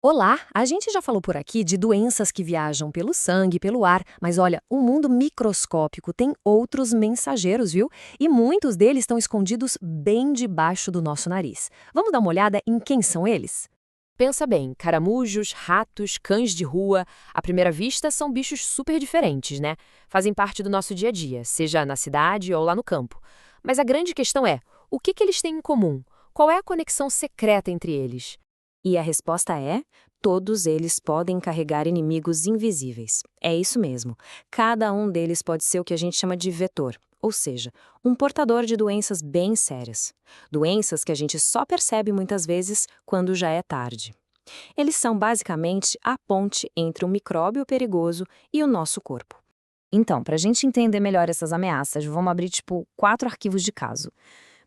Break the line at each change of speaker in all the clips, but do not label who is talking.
Olá, a gente já falou por aqui de doenças que viajam pelo sangue, pelo ar, mas olha, o mundo microscópico tem outros mensageiros, viu? E muitos deles estão escondidos bem debaixo do nosso nariz. Vamos dar uma olhada em quem são eles? Pensa bem, caramujos, ratos, cães de rua, à primeira vista são bichos super diferentes, né? Fazem parte do nosso dia a dia, seja na cidade ou lá no campo. Mas a grande questão é, o que eles têm em comum? Qual é a conexão secreta entre eles?
E a resposta é: todos eles podem carregar inimigos invisíveis. É isso mesmo. Cada um deles pode ser o que a gente chama de vetor, ou seja, um portador de doenças bem sérias. Doenças que a gente só percebe muitas vezes quando já é tarde. Eles são basicamente a ponte entre o micróbio perigoso e o nosso corpo. Então, para a gente entender melhor essas ameaças, vamos abrir tipo 4 arquivos de caso.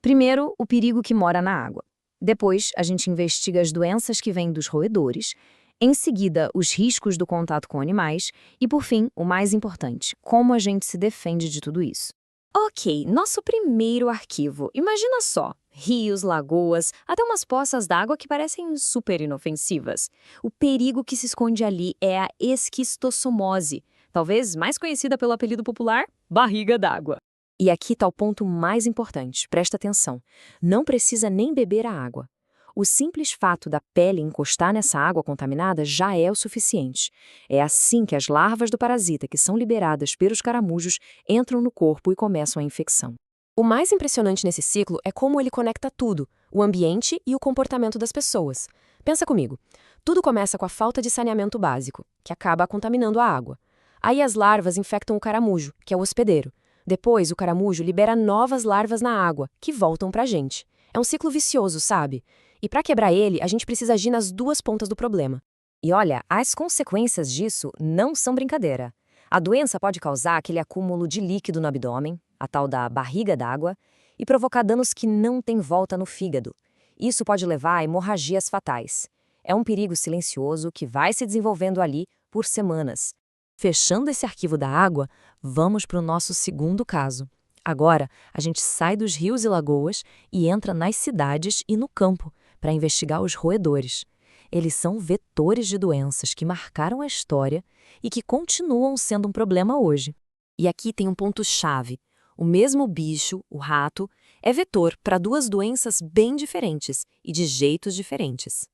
Primeiro, o perigo que mora na água. Depois, a gente investiga as doenças que vêm dos roedores. Em seguida, os riscos do contato com animais. E, por fim, o mais importante, como a gente se defende de tudo isso. Ok, nosso primeiro arquivo. Imagina só, rios, lagoas, até umas poças d'água que parecem super inofensivas. O perigo que se esconde ali é a esquistossomose, talvez mais conhecida pelo apelido popular barriga d'água. E aqui está o ponto mais importante, presta atenção. Não precisa nem beber a água. O simples fato da pele encostar nessa água contaminada já é o suficiente. É assim que as larvas do parasita, que são liberadas pelos caramujos, entram no corpo e começam a infecção.
O mais impressionante nesse ciclo é como ele conecta tudo, o ambiente e o comportamento das pessoas. Pensa comigo, tudo começa com a falta de saneamento básico, que acaba contaminando a água. Aí as larvas infectam o caramujo, que é o hospedeiro. Depois, o caramujo libera novas larvas na água, que voltam pra gente. É um ciclo vicioso, sabe? E para quebrar ele, a gente precisa agir nas duas pontas do problema.
E olha, as consequências disso não são brincadeira. A doença pode causar aquele acúmulo de líquido no abdômen, a tal da barriga d'água, e provocar danos que não têm volta no fígado. Isso pode levar a hemorragias fatais. É um perigo silencioso que vai se desenvolvendo ali por semanas.
Fechando esse arquivo da água, vamos para o nosso segundo caso. Agora, a gente sai dos rios e lagoas e entra nas cidades e no campo para investigar os roedores. Eles são vetores de doenças que marcaram a história e que continuam sendo um problema hoje. E aqui tem um ponto-chave. O mesmo bicho, o rato, é vetor para duas doenças bem diferentes e de jeitos diferentes.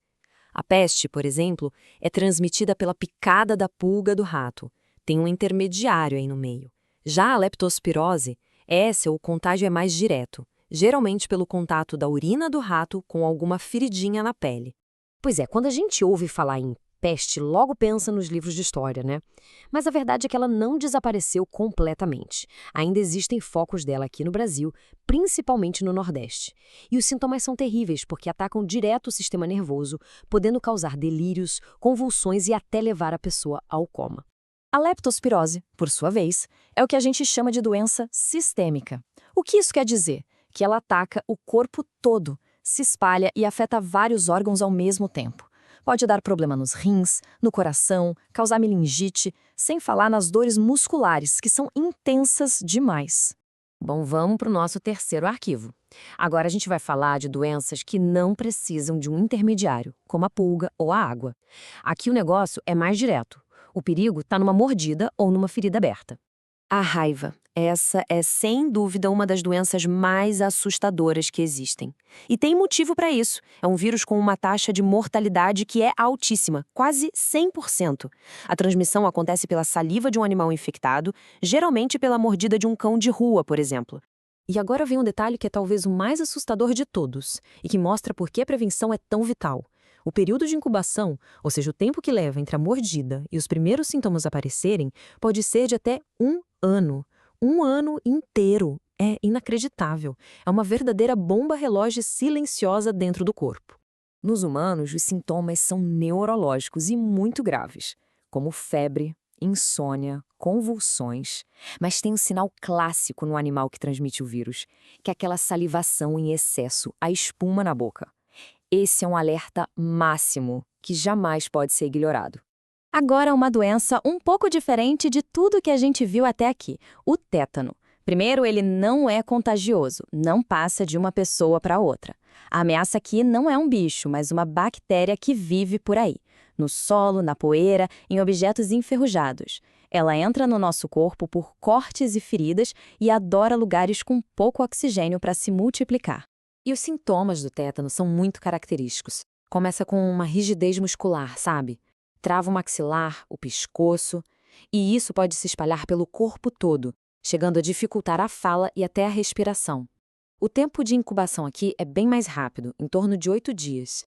A peste, por exemplo, é transmitida pela picada da pulga do rato. Tem um intermediário aí no meio. Já a leptospirose, essa o contágio é mais direto, geralmente pelo contato da urina do rato com alguma feridinha na pele.
Pois é, quando a gente ouve falar em peste, logo pensa nos livros de história, né? Mas a verdade é que ela não desapareceu completamente. Ainda existem focos dela aqui no Brasil, principalmente no Nordeste. E os sintomas são terríveis porque atacam direto o sistema nervoso, podendo causar delírios, convulsões e até levar a pessoa ao coma. A leptospirose, por sua vez, é o que a gente chama de doença sistêmica. O que isso quer dizer? Que ela ataca o corpo todo, se espalha e afeta vários órgãos ao mesmo tempo. Pode dar problema nos rins, no coração, causar meningite, sem falar nas dores musculares, que são intensas demais. Bom, vamos para o nosso terceiro arquivo. Agora a gente vai falar de doenças que não precisam de um intermediário, como a pulga ou a água. Aqui o negócio é mais direto. O perigo está numa mordida ou numa ferida aberta. A raiva. Essa é, sem dúvida, uma das doenças mais assustadoras que existem. E tem motivo para isso. É um vírus com uma taxa de mortalidade que é altíssima, quase 100%. A transmissão acontece pela saliva de um animal infectado, geralmente pela mordida de um cão de rua, por exemplo. E agora vem um detalhe que é talvez o mais assustador de todos, e que mostra por que a prevenção é tão vital. O período de incubação, ou seja, o tempo que leva entre a mordida e os primeiros sintomas aparecerem, pode ser de até 1 ano. 1 ano inteiro. É inacreditável. É uma verdadeira bomba relógio silenciosa dentro do corpo. Nos humanos, os sintomas são neurológicos e muito graves, como febre, insônia, convulsões. Mas tem um sinal clássico no animal que transmite o vírus, que é aquela salivação em excesso, a espuma na boca. Esse é um alerta máximo, que jamais pode ser ignorado. Agora, uma doença um pouco diferente de tudo que a gente viu até aqui, o tétano. Primeiro, ele não é contagioso, não passa de uma pessoa para outra. A ameaça aqui não é um bicho, mas uma bactéria que vive por aí.
no solo, na poeira, em objetos enferrujados. Ela entra no nosso corpo por cortes e feridas e adora lugares com pouco oxigênio para se multiplicar. E os sintomas do tétano são muito característicos. Começa com uma rigidez muscular, sabe? Trava o maxilar, o pescoço, e isso pode se espalhar pelo corpo todo, chegando a dificultar a fala e até a respiração. O tempo de incubação aqui é bem mais rápido, em torno de 8 dias.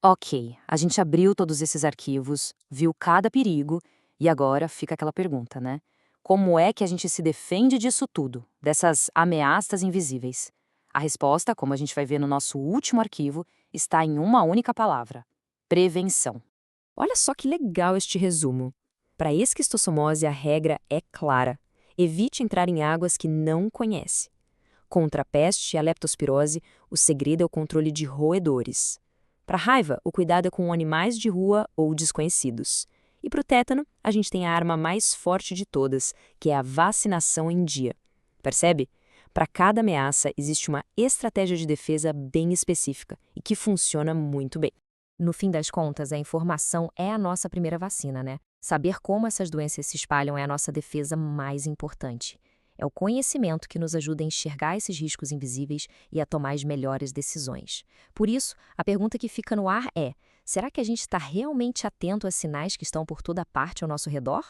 Ok, a gente abriu todos esses arquivos, viu cada perigo, e agora fica aquela pergunta, né? Como é que a gente se defende disso tudo, dessas ameaças invisíveis? A resposta, como a gente vai ver no nosso último arquivo, está em uma única palavra: prevenção. Olha só que legal este resumo. Para a esquistossomose, a regra é clara. Evite entrar em águas que não conhece. Contra a peste e a leptospirose, o segredo é o controle de roedores. Para a raiva, o cuidado é com animais de rua ou desconhecidos. E para o tétano, a gente tem a arma mais forte de todas, que é a vacinação em dia. Percebe? Para cada ameaça, existe uma estratégia de defesa bem específica e que funciona muito bem. No fim das contas, a informação é a nossa primeira vacina, né? Saber como essas doenças se espalham é a nossa defesa mais importante. É o conhecimento que nos ajuda a enxergar esses riscos invisíveis e a tomar as melhores decisões. Por isso, a pergunta que fica no ar é: será que a gente está realmente atento a sinais que estão por toda parte ao nosso redor?